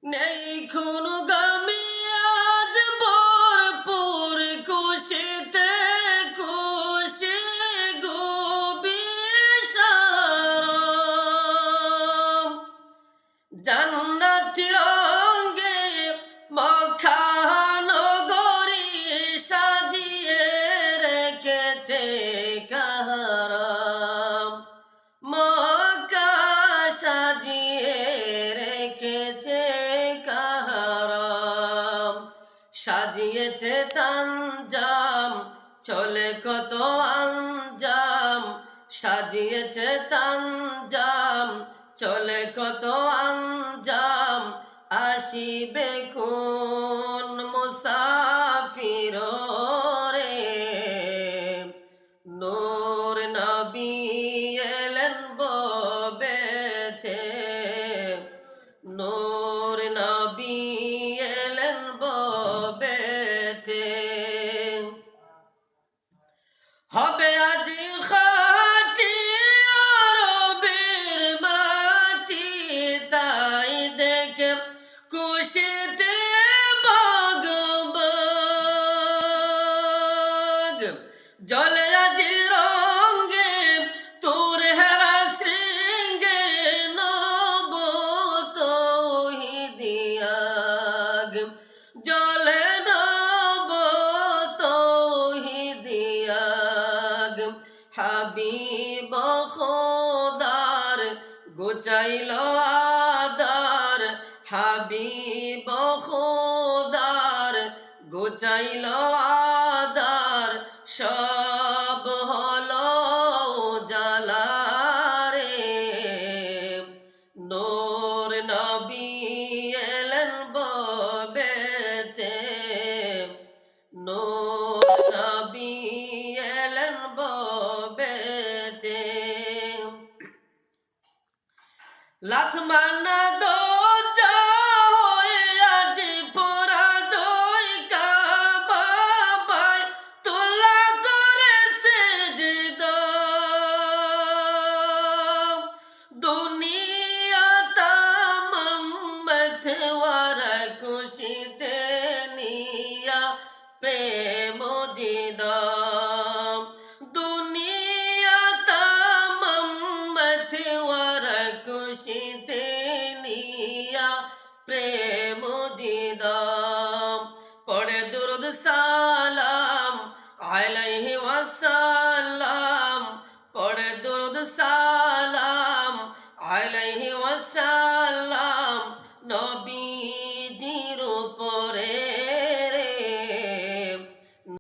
নেই কোনো গামি আজ ভরপুর খুশিতে খুশি গো বিশারম জান্নাতি রঙে মাখা নগরী সাজিয়ে রেখেছে কাহারাম মক্কা সাজিয়ে রেখেছে কাহারাম সাজিয়েছে তানজাম চলে কত আঞ্জাম সাজিয়েছে তানজাম চলে কত আঞ্জাম আসিবে কোন মুসাফির রে নূর নবী এলেন ববেতে নূর নবী এলেন ববেতে হবে আজি খাটি আরবের মাটি তাই দেখে খুশিতে বগবগ জলে আজি রঙে তোর হেরা শৃঙ্গে নব তৌহিদিয়াগ জলে নব তৌহিদিয়াগ হাবিব খোদার গোচাইল আদার হাবিব খোদার গোচাইল আদার সব হলো জালারে নূর নবী এলেন ববেতে নূর নবী এলেন ববেতে লাথমানা দোজা হয়ে আজ পোড়া দই কাবাবাই তোলা করে সেজদা দুনিয়া তামাম মথওয়ারা খুশিতে নিয়া প্রেম দিদাম দুনিয়া তামাম মথওয়ারা খুশিতে নিয়া প্রেম দিদাম